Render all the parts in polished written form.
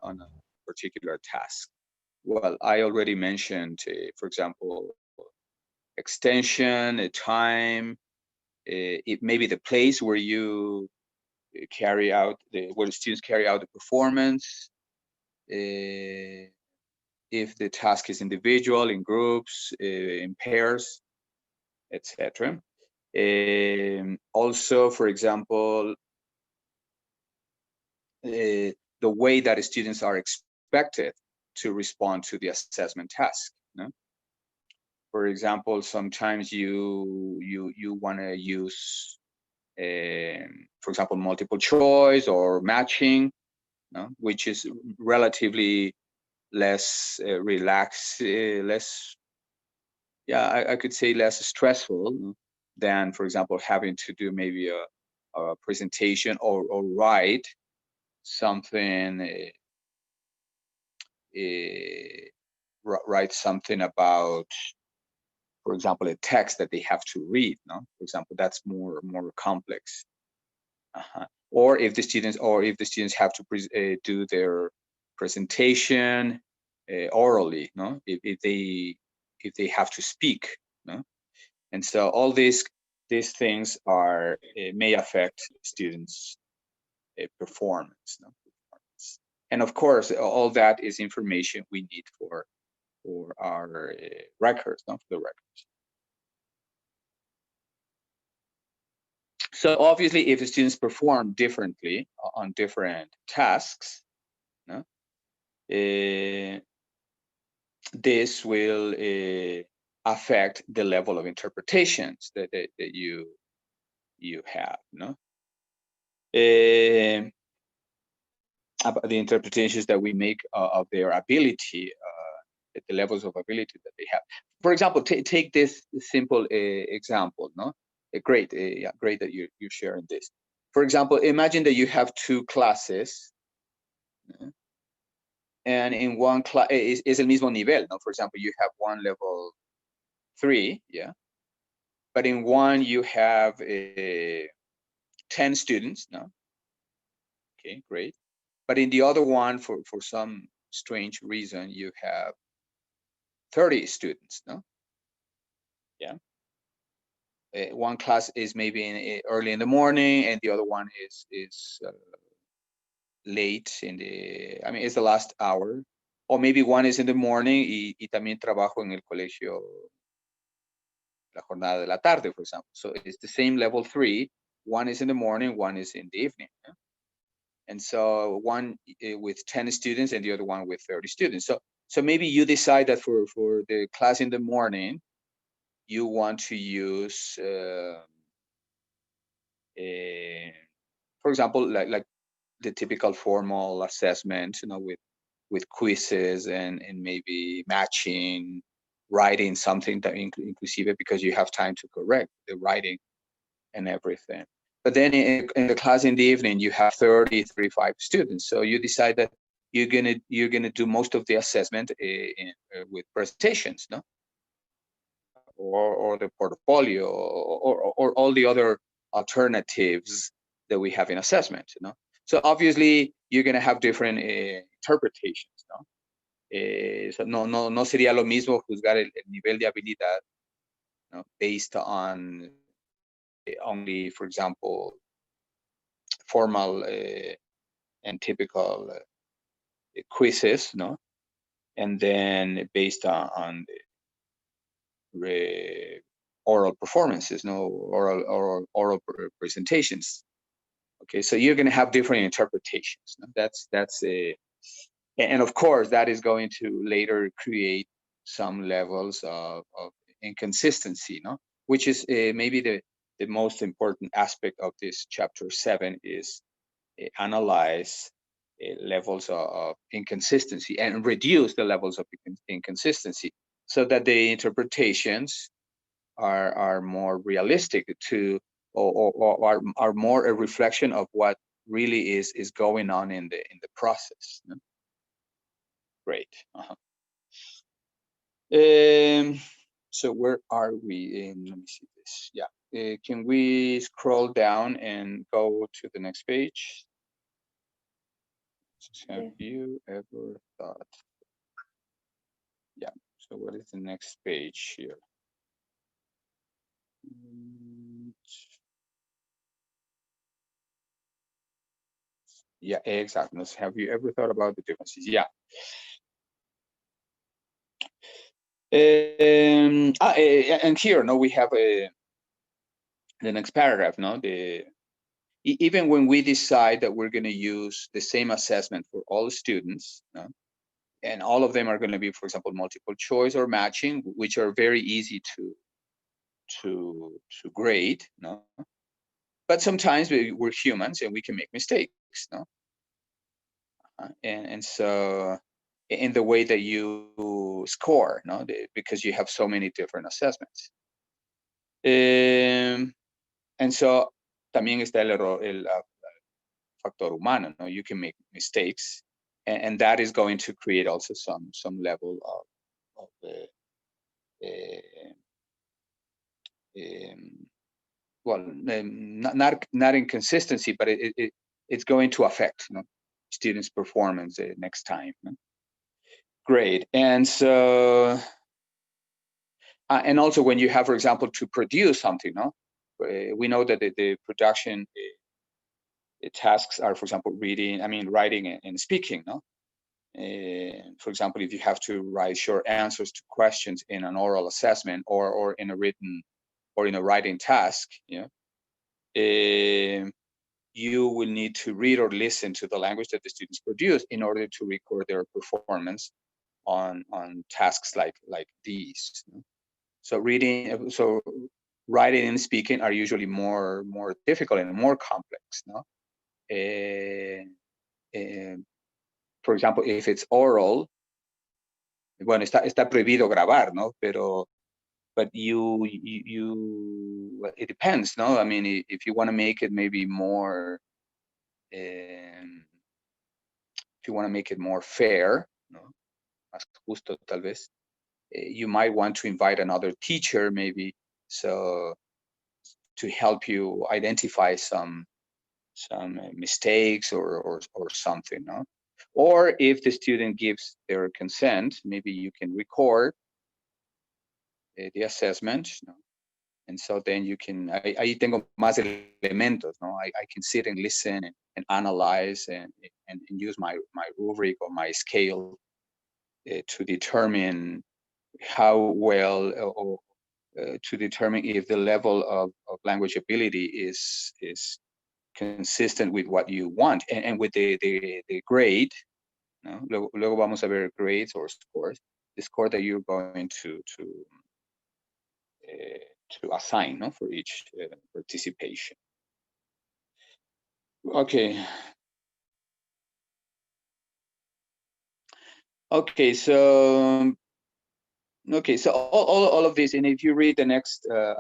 on a particular task? Well, I already mentioned, for example, extension, time, it may be the place where you carry out where the students carry out the performance. If the task is individual, in groups, in pairs, etc. Also, for example, the way that students are expected to respond to the assessment task. No? For example, sometimes you want to use, for example, multiple choice or matching, no? Which is relatively less relaxed, less, yeah, I could say less stressful than, for example, having to do maybe a presentation or write something, write something about, for example, a text that they have to read. No, for example, that's more complex. Or if the students have to do their presentation orally, no, if they have to speak, no, and so all these things are may affect students' performance, no? And of course, all that is information we need for our records, not for the records. So obviously, if the students perform differently on different tasks, no, this will affect the level of interpretations that you have, no? About the interpretations that we make of their ability, the levels of ability that they have. For example, take this simple example, no? Great, yeah, great that you're sharing this. For example, imagine that you have two classes, and in one class is el mismo nivel, no? For example, you have one level 3, yeah, but in one you have 10 students, no? Okay, great. But in the other one, for some strange reason, you have 30 students, no? Yeah. One class is maybe early in the morning, and the other one is late in the, I mean, it's the last hour. Or maybe one is in the morning y también trabajo en el colegio la jornada de la tarde, for example. So it's the same level 3. One is in the morning, one is in the evening. Yeah? And so one with 10 students and the other one with 30 students. So maybe you decide that for the class in the morning, you want to use, for example, like the typical formal assessment, you know, with quizzes and maybe matching, writing something that inclusive, because you have time to correct the writing and everything. But then in the class in the evening, you have 30, 35 students. So you decide that you're gonna do most of the assessment with presentations, no? Or the portfolio, or all the other alternatives that we have in assessment, you know? So obviously you're gonna have different interpretations, no? So no sería lo mismo juzgar el nivel de habilidad, ¿no? Based on only, for example, formal and typical quizzes, no? And then based on the oral performances, no, oral presentations. Okay, so you're going to have different interpretations. No? That's a, and of course that is going to later create some levels of inconsistency, no? Which is maybe the most important aspect of this chapter 7 is analyze levels of inconsistency and reduce the levels of inconsistency so that the interpretations are more realistic to, or are more a reflection of what really is going on in the process. No? Great. So where are we in? Let me see this. Yeah. Can we scroll down and go to the next page? Have you ever thought? Yeah. So what is the next page here? Yeah, exactly. Have you ever thought about the differences? Yeah. And here, no, we have the next paragraph, no, even when we decide that we're going to use the same assessment for all students, no, and all of them are going to be, for example, multiple choice or matching, which are very easy to grade, no. But sometimes we're humans and we can make mistakes, no. And so in the way that you score, no, because you have so many different assessments. And so también está el factor humano, no? You can make mistakes, and that is going to create also some level of well, not inconsistency, but it's going to affect, you know, students' performance next time. No? Great, and so and also when you have, for example, to produce something, no, we know that the production tasks are, for example, writing and speaking, no. For example, if you have to write short answers to questions in an oral assessment or in a written or in a writing task, you know, you will need to read or listen to the language that the students produce in order to record their performance on tasks like these. So writing and speaking are usually more difficult and more complex, no? For example, if it's oral, bueno, está prohibido grabar, ¿no? But it depends, no? I mean, if you want to make it maybe more, if you want to make it more fair, no? Más justo, tal vez, you might want to invite another teacher, maybe, so to help you identify some mistakes or something, no? Or if the student gives their consent, maybe you can record the assessment, no? And so then you can, ahí tengo más elementos, no? I can sit and listen and analyze and use my rubric or my scale to determine how well or to determine if the level of language ability is consistent with what you want and with the grade, no? Luego vamos a ver grades or scores, the score that you're going to assign, no, for each participation. Okay. Okay, so all of this, and if you read the next, the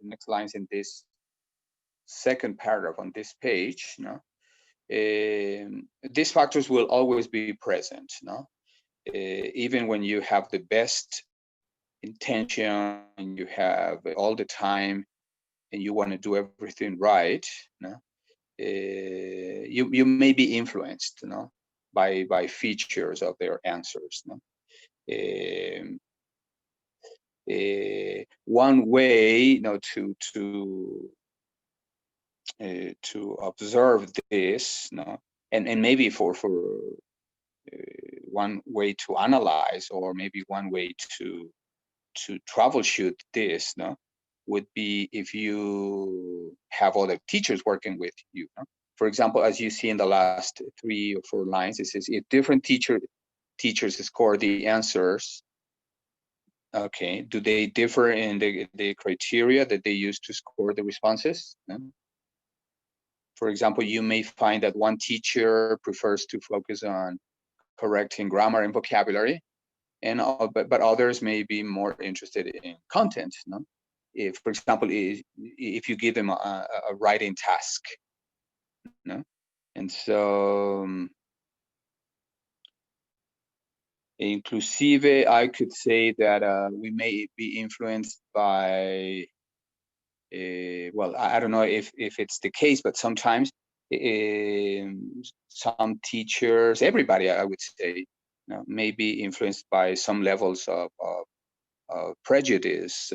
next lines in this second paragraph on this page, no, these factors will always be present, no, even when you have the best intention, you have all the time, and you want to do everything right, no, you may be influenced, no, by features of their answers, no. One way, you know, to observe this, no, and maybe for one way to analyze, or maybe one way to troubleshoot this, no, would be if you have other teachers working with you, no? For example, as you see in the last 3 or 4 lines, it says if different teachers score the answers, okay, do they differ in the criteria that they use to score the responses? No? For example, you may find that one teacher prefers to focus on correcting grammar and vocabulary, and but others may be more interested in content, no? If, for example, if you give them a writing task, no? And so inclusive, I could say that we may be influenced by, well, I don't know if it's the case, but sometimes some teachers, everybody, I would say, may be influenced by some levels of prejudice,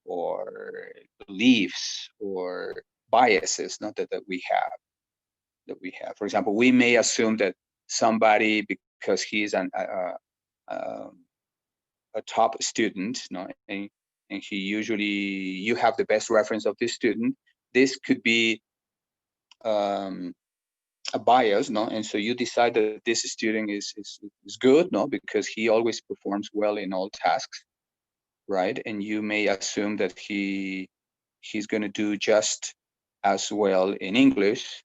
or beliefs or biases, not that we have. For example, we may assume that somebody, because he's a top student, and he usually, you have the best reference of this student, this could be a bias, and so you decide that this student is good, because he always performs well in all tasks, right? And you may assume that he's going to do just as well in English,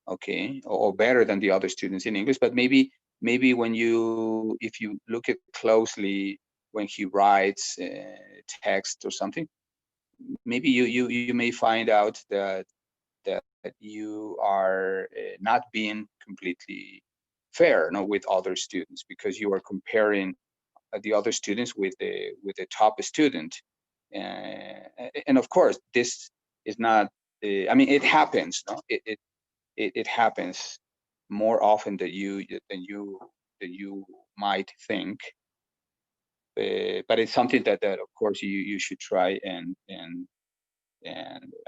okay, or better than the other students in English. But maybe if you look at closely when he writes text or something, maybe you may find out that you are not being completely fair, with other students, because you are comparing the other students with the top student, and of course this is not. I mean, it happens. It happens more often than you might think. But it's something that of course you should try and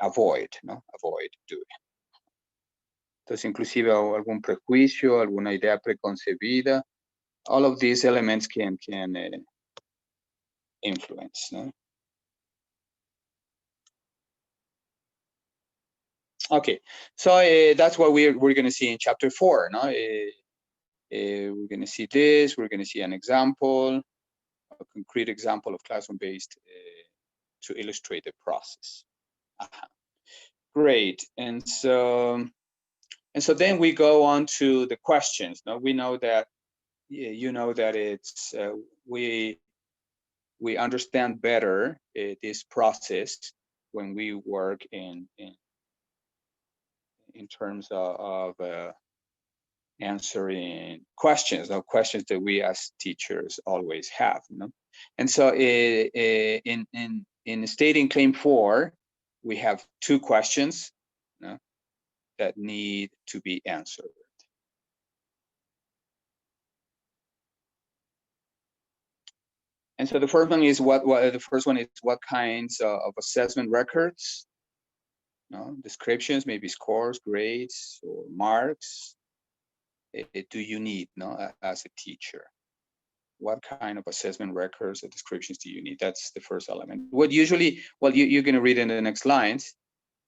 avoid, avoid doing. Entonces, inclusive algún prejuicio, alguna idea preconcebida, all of these elements can influence, Okay, so that's what we're going to see in chapter 4. We're going to see this. We're going to see an example, a concrete example of classroom-based to illustrate the process. Great, and so then we go on to the questions. Now we know that that it's we understand better this process when we work in terms of answering questions, questions that we as teachers always have. And so in stating claim 4, we have 2 questions that need to be answered. And so the first one is what kinds of assessment records, descriptions, maybe scores, grades, or marks, do you need as a teacher? What kind of assessment records or descriptions do you need? That's the first element. What usually, well, you're going to read in the next lines.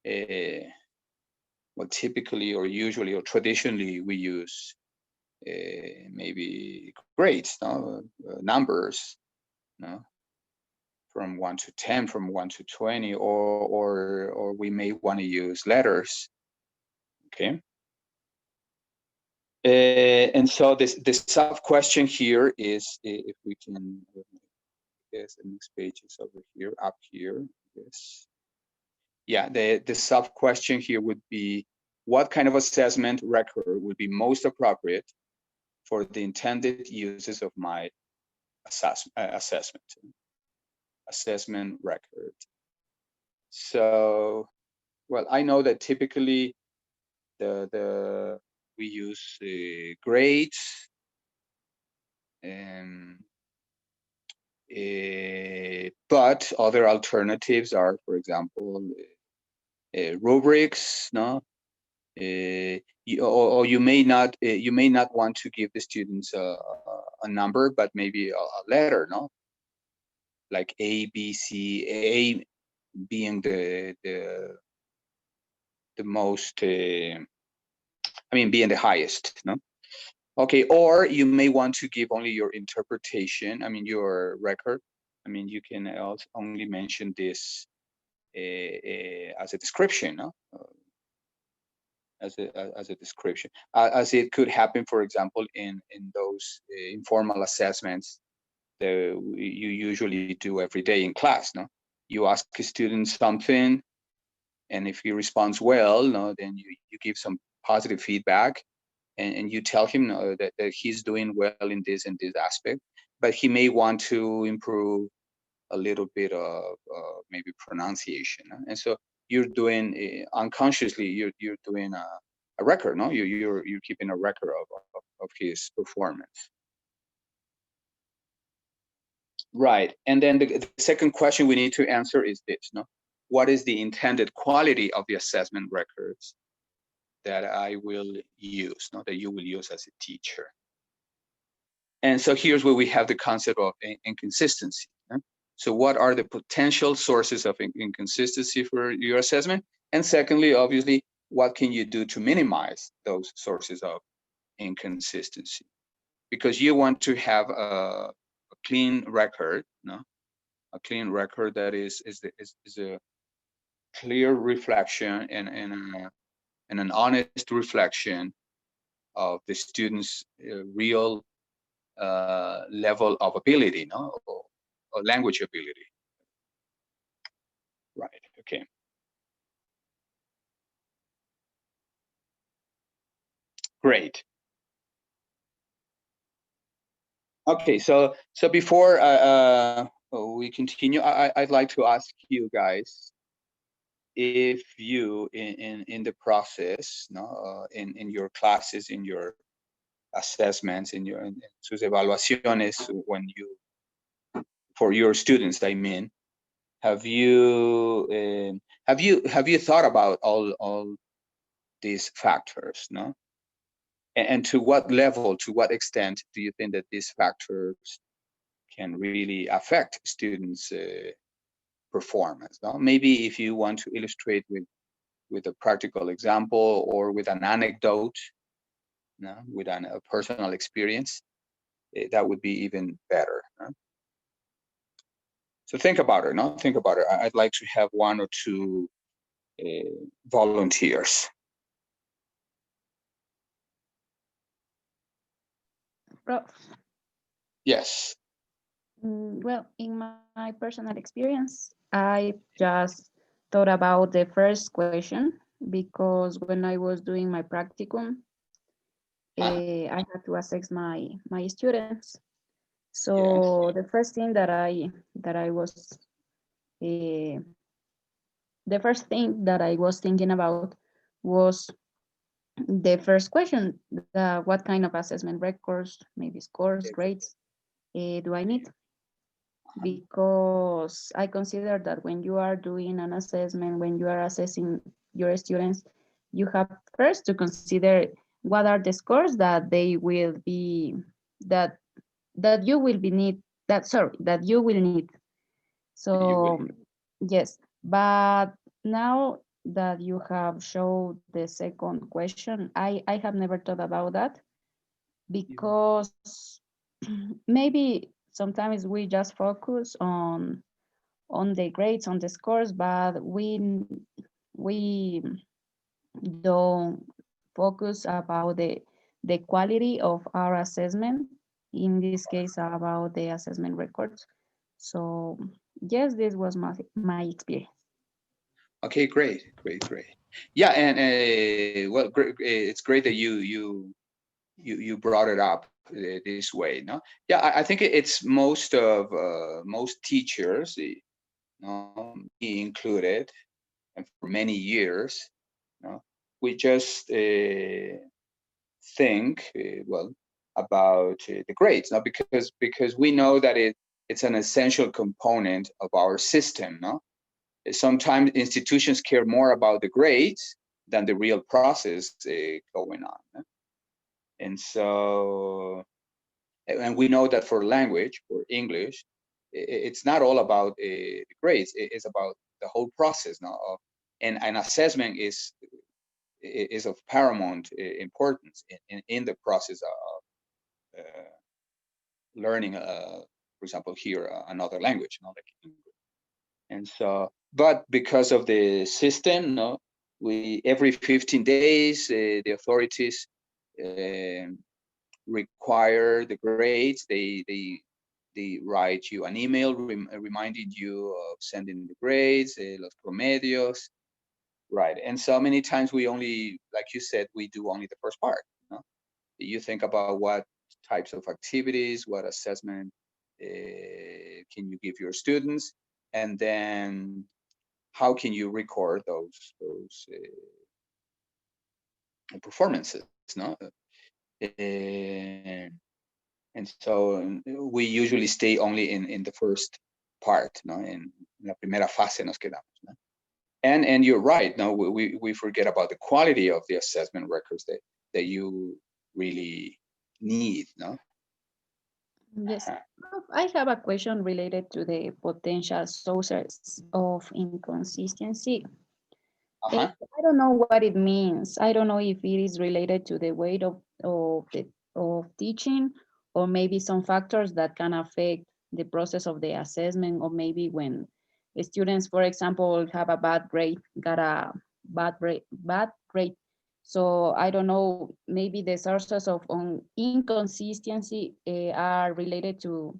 Well, typically or usually or traditionally we use maybe grades, numbers, from 1 to 10, from 1 to 20, or we may want to use letters. Okay. And so the sub question here is, if we can, yes, the next page is over here, up here. Yes. Yeah, the sub question here would be, what kind of assessment record would be most appropriate for the intended uses of my assessment record? So, well, I know that typically we use grades, but other alternatives are, for example, rubrics, or you may not want to give the students a number, but maybe a letter, like A, B, C, A being the most, being the highest, Okay, or you may want to give only your interpretation, your record. You can also only mention this as a description, as a description, as it could happen, for example, in those informal assessments that you usually do every day in class. You ask a student something, and if he responds well, then you give some positive feedback, and you tell him that he's doing well in this and this aspect, but he may want to improve a little bit of maybe pronunciation. And so you're doing unconsciously, you're doing a record, no? You're keeping a record of his performance. Right, and then the second question we need to answer is this, no? What is the intended quality of the assessment records that I will use, no? That you will use as a teacher? And so here's where we have the concept of inconsistency. No? So what are the potential sources of inconsistency for your assessment? And secondly, obviously, what can you do to minimize those sources of inconsistency? Because you want to have a clean record, no? A clean record that is a clear reflection and an honest reflection of the student's real level of ability, no, or language ability. Right. Okay. Great. Okay. So before we continue, I'd like to ask you guys if you in the process, no, in your classes, in your assessments, in sus evaluaciones, when you, for your students, I mean, have you thought about all these factors, no? And to what level, to what extent do you think that these factors can really affect students' performance? No? Maybe if you want to illustrate with a practical example or with an anecdote, no? With a personal experience, that would be even better. No? So think about it. No, think about it. I'd like to have one or two volunteers. Prof. Yes. Well, in my personal experience, I just thought about the first question because when I was doing my practicum, I had to assess my students. So the first thing that I was uh, the first thing that I was thinking about was the first question: what kind of assessment records, maybe scores, grades, do I need? Because I consider that when you are doing an assessment, when you are assessing your students, you have first to consider what are the scores that they will be, that you will be need, that you will need. So yes, but now that you have showed the second question, I have never thought about that because maybe sometimes we just focus on the grades, on the scores, but we don't focus about the quality of our assessment, in this case about the assessment records. So yes, this was my experience. Okay, great. Yeah, and well, it's great that you brought it up this way. No, yeah, I think it's most teachers, me included, and for many years, we just think well about the grades, no, because we know that it's an essential component of our system, no. Sometimes institutions care more about the grades than the real process going on. No? And so, and we know that for language, for English, it's not all about the grades. It's about the whole process. No? And an assessment is of paramount importance in the process of learning, for example, here another language, not like English. And so, but because of the system, no, we every 15 days the authorities require the grades. They write you an email reminding you of sending the grades, los promedios, right? And so many times we only, like you said, we do only the first part. No? You think about what types of activities, what assessment can you give your students, and then how can you record those performances, no? And so we usually stay only in the first part, no? En la primera fase nos quedamos, no? And you're right, no? We forget about the quality of the assessment records that you really need, no? Yes, I have a question related to the potential sources of inconsistency. Uh-huh. I don't know what it means. I don't know if it is related to the weight of teaching, or maybe some factors that can affect the process of the assessment, or maybe when students, for example, have a bad grade, got a bad grade. So I don't know, maybe the sources of inconsistency are related to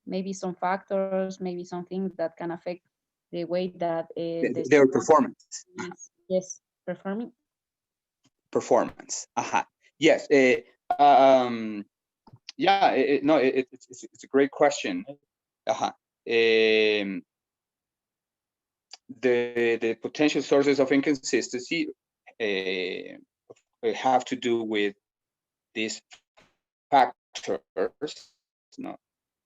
maybe some factors, maybe some things that can affect the way that the Their student performance. is, yes, performing. Performance. Yes. Yeah. No. It's a great question. Um, the potential sources of inconsistency have to do with these factors, no,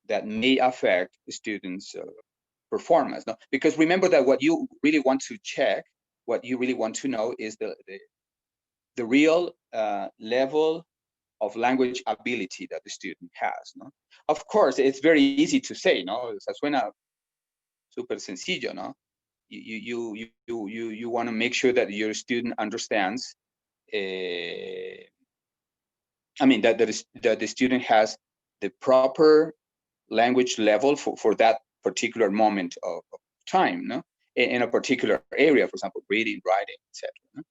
that may affect students' performance. No, because remember that what you really want to check, what you really want to know, is the real level of language ability that the student has, no? Of course, it's very easy to say, no? O sea, suena súper sencillo, no? You want to make sure that your student understands. I mean that the student has the proper language level for that particular moment of time, no? In a particular area, for example, reading, writing, etc. No?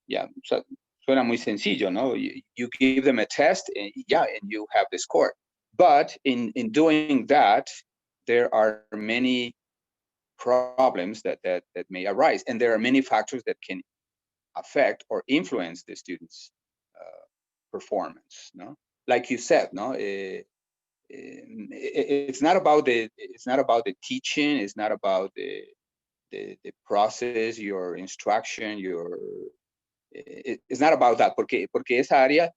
Yeah, so suena muy sencillo, no? You give them a test, and yeah, and you have the score. But in doing that, there are many problems that may arise, and there are many factors that can affect or influence the students' performance. No, like you said, no, it's not about the teaching. It's not about the process, your instruction, it's not about that, porque esa área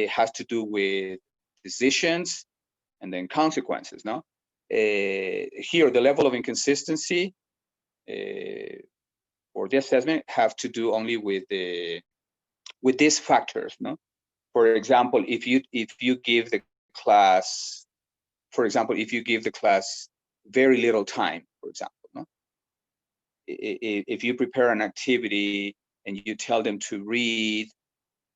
has to do with decisions and then consequences, no? Here, the level of inconsistency for the assessment have to do only with these factors, no? For example, if you give the class, very little time, for example, no? If you prepare an activity and you tell them to read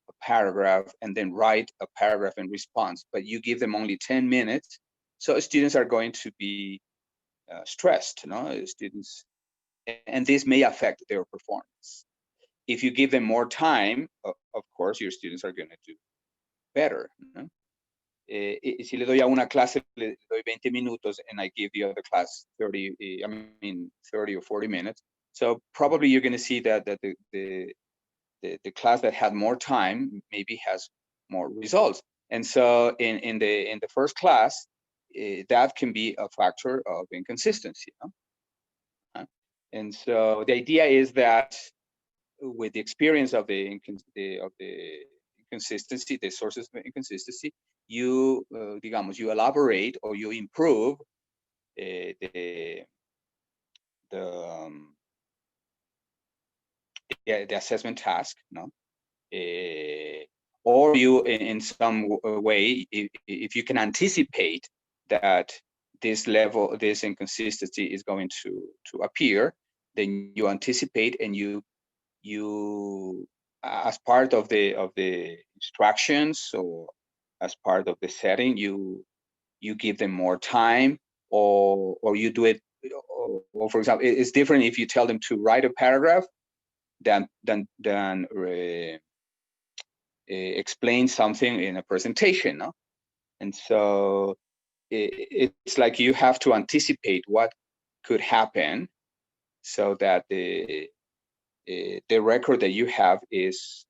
a paragraph and then write a paragraph in response, but you give them only 10 minutes, so students are going to be stressed, no? Students, and this may affect their performance. If you give them more time, of course, your students are going to do better, no? Si le doy a una clase, le doy 20 minutos, and I give the other class 30, 30 or 40 minutes. So probably you're going to see that the class that had more time maybe has more results. And so in the first class, that can be a factor of inconsistency, no? And so the idea is that with the experience of the inconsistency, the sources of inconsistency, you digamos, you elaborate or you improve the assessment task, no? Or you, in some way, if you can anticipate that this inconsistency is going to appear, then you anticipate and you as part of the instructions or as part of the setting, you give them more time, or you do it, or for example, it's different if you tell them to write a paragraph than explain something in a presentation, no? And so it's like you have to anticipate what could happen so that the record that you have is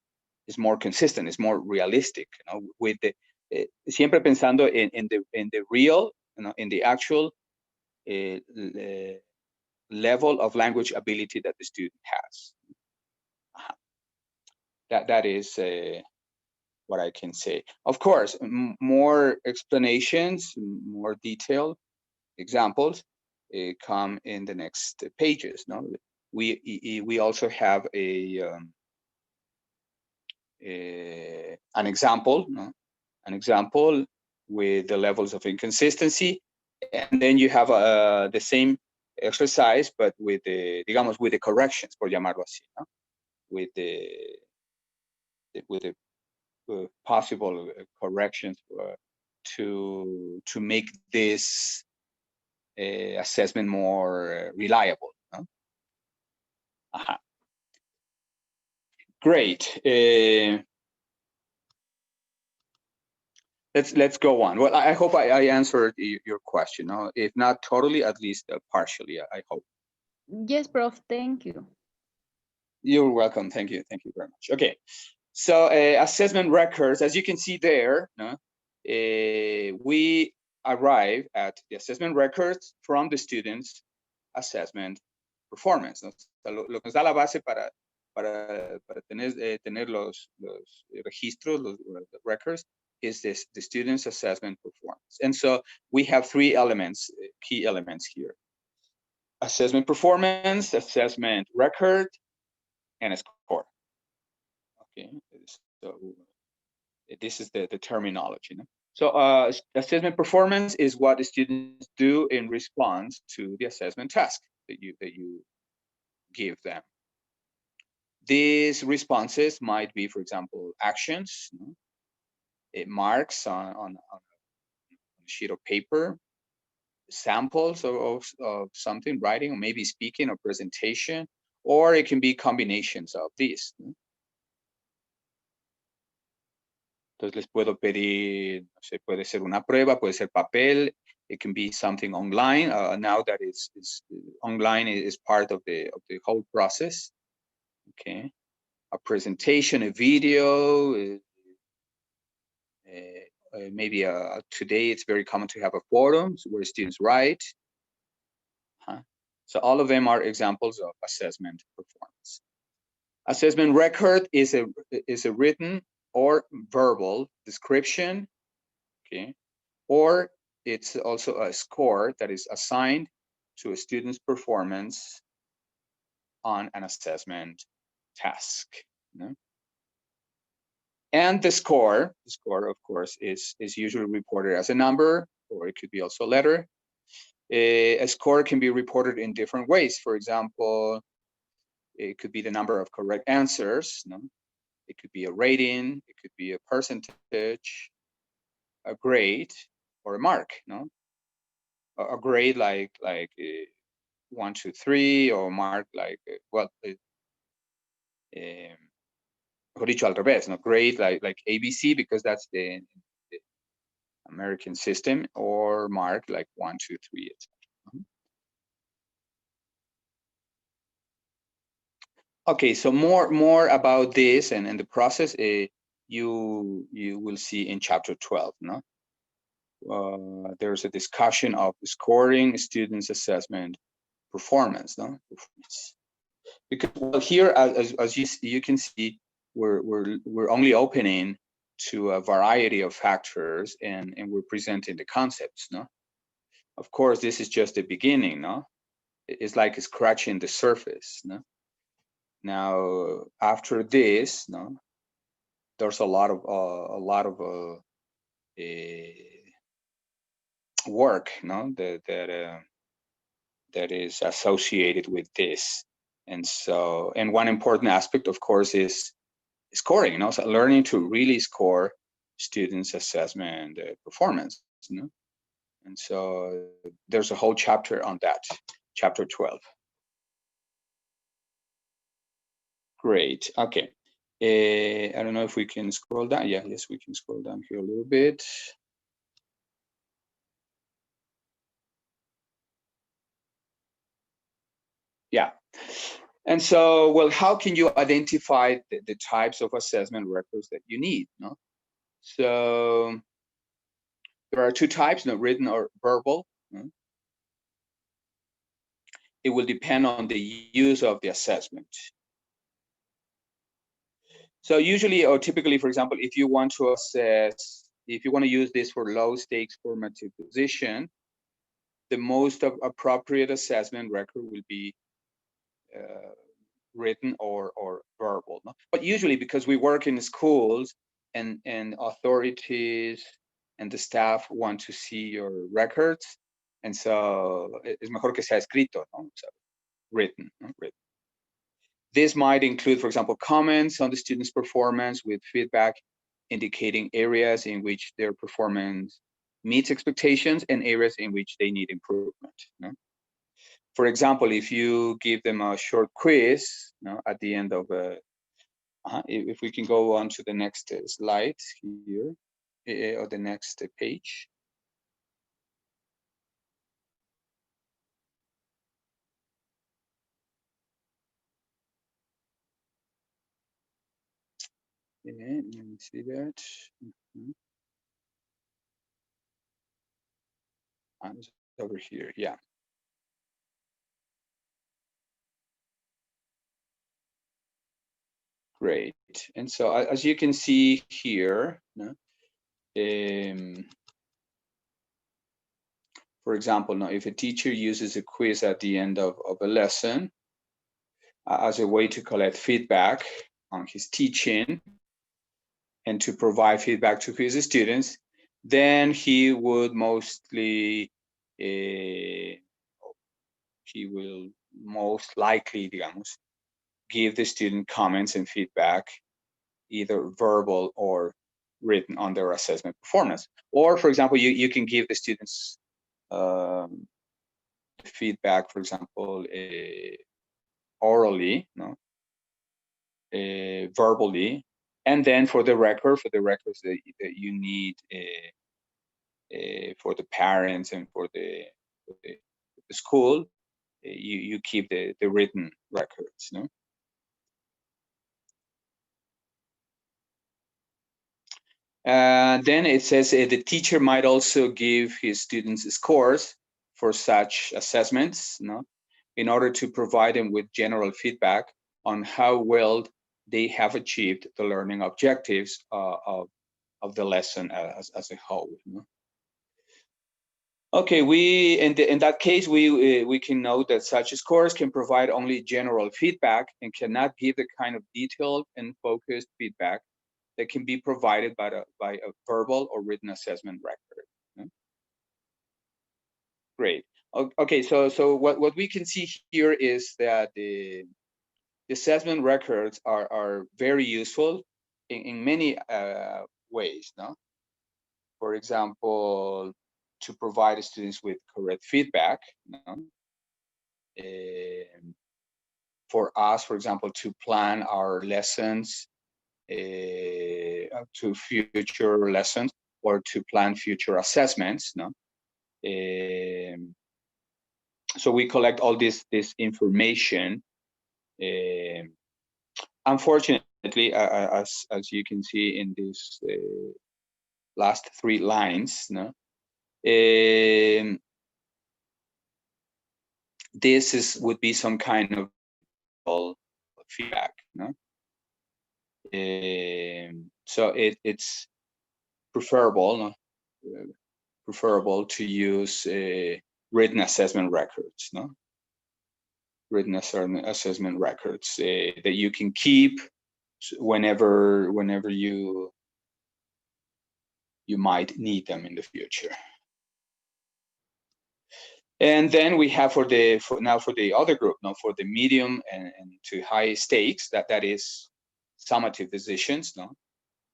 more consistent, is more realistic, you know, with the siempre pensando in the real, you know, in the actual level of language ability that the student has. that is what I can say. Of course, more explanations, more detailed examples come in the next pages. No, we also have an example, no? An example with the levels of inconsistency, and then you have the same exercise, but with the, digamos, with the corrections, por llamarlo así, no? With the possible corrections to make this assessment more reliable. No? Great. Let's go on. Well, I hope I answered your question. No? If not totally, at least partially, I hope. Yes, Prof. Thank you. You're welcome. Thank you. Thank you very much. Okay. So assessment records, as you can see there, no? We arrive at the assessment records from the students' assessment performance. ¿No? Lo que nos da la base para tener los registros, los records, is this, the students' assessment performance. And so we have three elements, key elements here. Assessment performance, assessment record, and a score. Okay, so this is the terminology. No? So assessment performance is what the students do in response to the assessment task that you give them. These responses might be, for example, actions. No? It marks on a sheet of paper, samples of something, writing, or maybe speaking or presentation, or it can be combinations of these. No? Entonces les puedo pedir, no sé, puede ser una prueba, puede ser papel, it can be something online. Now that is online is part of the whole process. Okay, a presentation, a video, maybe today it's very common to have a forum where students write. So all of them are examples of assessment performance. Assessment record is a written or verbal description, okay, or it's also a score that is assigned to a student's performance on an assessment task. You know? And the score, of course, is usually reported as a number, or it could be also a letter. A score can be reported in different ways. For example, it could be the number of correct answers. No? It could be a rating. It could be a percentage, a grade, or a mark. No, a grade like 1, 2, 3, or mark like mejor dicho al revés. No, grade like ABC because that's the American system, or mark like 1, 2, 3, etc. Okay, so more about this and the process you will see in chapter 12. No, there's a discussion of scoring students' assessment performance. No, because well, here as you can see, we're only opening to a variety of factors and we're presenting the concepts. No, of course this is just the beginning. No, it's like scratching the surface. No. Now, after this, no, there's a lot of work, no, that is associated with this, and so, and one important aspect, of course, is scoring. You know, so learning to really score students' assessment performance. You know, and so there's a whole chapter on that, chapter 12. Great. Okay. I don't know if we can scroll down. Yeah, yes, we can scroll down here a little bit. Yeah. And so, well, how can you identify the types of assessment records that you need? No? So there are two types, no, written or verbal. No? It will depend on the use of the assessment. So usually or typically, for example, if you want to assess, if you want to use this for low stakes formative decision, the most appropriate assessment record will be written or verbal. No? But usually because we work in schools and authorities and the staff want to see your records, and so es mejor que sea escrito, no? So written, no? Written. This might include, for example, comments on the student's performance with feedback indicating areas in which their performance meets expectations and areas in which they need improvement. No? For example, if you give them a short quiz, no, at the end of a, if we can go on to the next slide here, or the next page. Yeah, let me see that. It's over here, yeah. Great. And so as you can see here, no, for example, now if a teacher uses a quiz at the end of a lesson as a way to collect feedback on his teaching and to provide feedback to his students, then he would mostly, he will most likely, digamos, give the student comments and feedback, either verbal or written on their assessment performance. Or, for example, you can give the students feedback, for example, orally, no, verbally, and then for the records that you need for the parents and for the school, you keep the written records, no? Then it says the teacher might also give his students scores for such assessments, no, in order to provide them with general feedback on how well they have achieved the learning objectives of the lesson as a whole. No? Okay, in that case, we can note that such scores can provide only general feedback and cannot give the kind of detailed and focused feedback that can be provided by a verbal or written assessment record. Okay? Great. Okay, so what we can see here is that the assessment records are very useful in many ways. No, for example, to provide students with correct feedback. No? For us, for example, to plan our lessons to future lessons or to plan future assessments. No? So we collect all this information. Unfortunately, as you can see in these last 3 lines, no, this would be some kind of feedback, no. So it's preferable, no? Preferable to use written assessment records, no? Written assessment records that you can keep whenever you might need them in the future. And then we have for the other group, now for the medium and to high stakes, that is summative decisions, no?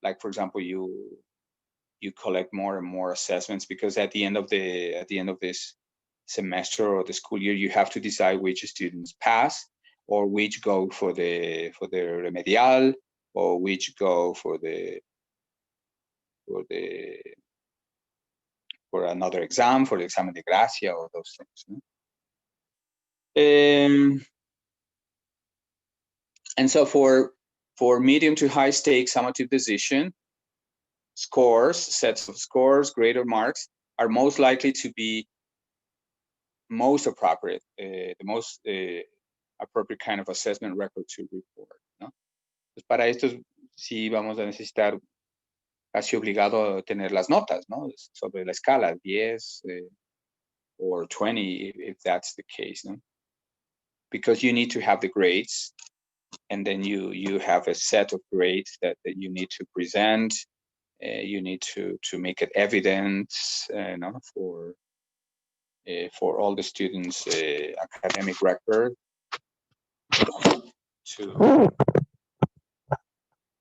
Like, for example, you collect more and more assessments because at the end of this semester or the school year, you have to decide which students pass or which go for the remedial or which go for another exam, for the examen de gracia or those things. No? And so for medium to high stakes summative decision, sets of scores, grade or marks are most likely to be most appropriate, the most appropriate kind of assessment record to report, ¿no? Pues para estos sí vamos a necesitar casi obligado tener las notas, ¿no? Sobre la escala, 10 or 20, if that's the case, ¿no? Because you need to have the grades, and then you have a set of grades that you need to present. You need to make it evidence, no, for all the students' academic record,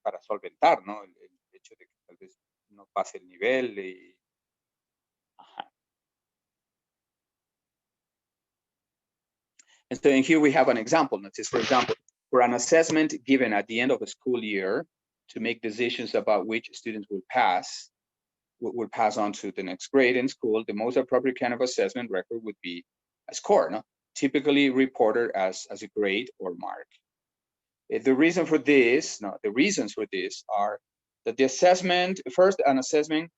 para solventar, ¿no? El hecho de que tal vez no pase el nivel y, ajá. And so in here we have an example. Notice, for example, for an assessment given at the end of a school year to make decisions about which students will pass on to the next grade in school, the most appropriate kind of assessment record would be a score, no? Typically reported as a grade or mark. The reason for this, the reasons for this are that the assessment, first, an assessment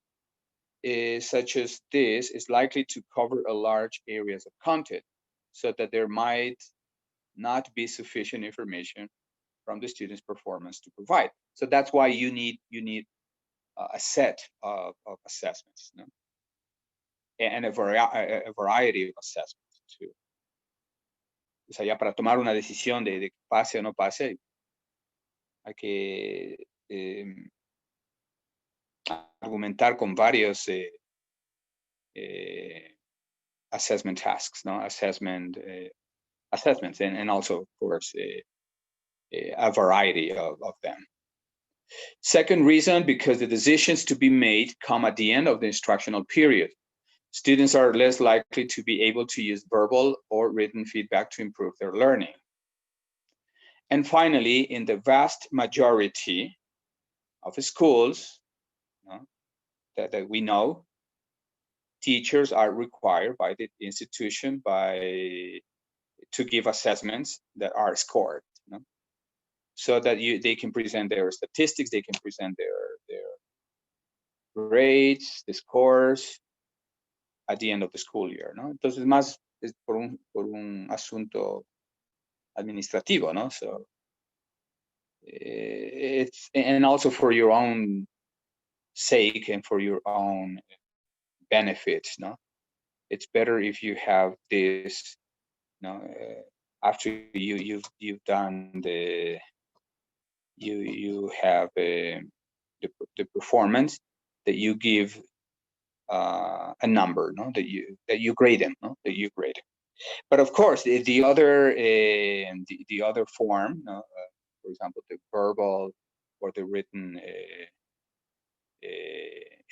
such as this is likely to cover a large areas of content, so that there might not be sufficient information from the student's performance to provide. So that's why you need a set of assessments, no? And a variety of assessments too. O sea, ya para tomar una decisión de pase o no pase, hay que argumentar con varios assessment tasks, no? Assessments, and also, of course, a variety of them. Second reason, because the decisions to be made come at the end of the instructional period. Students are less likely to be able to use verbal or written feedback to improve their learning. And finally, in the vast majority of schools, that we know, teachers are required by the institution to give assessments that are scored, so that they can present their statistics, they can present their grades, the scores at the end of the school year, ¿no? Entonces, más es por un asunto administrativo, ¿no? So it's, and also for your own sake and for your own benefits, no? It's better if you have this, after you've done you have the performance, that you give a number, no? That you grade them, no? That you grade them. But of course, the other form, for example, the verbal or the written,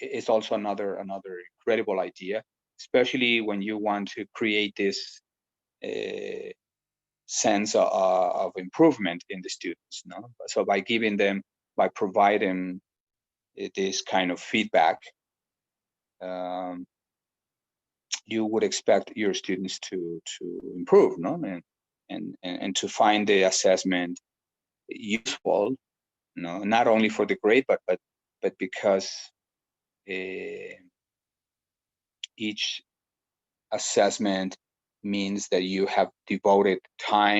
is also another incredible idea, especially when you want to create this sense of improvement in the students, no? So by providing this kind of feedback, you would expect your students to improve, no? And to find the assessment useful, not only for the grade, but because each assessment means that you have devoted time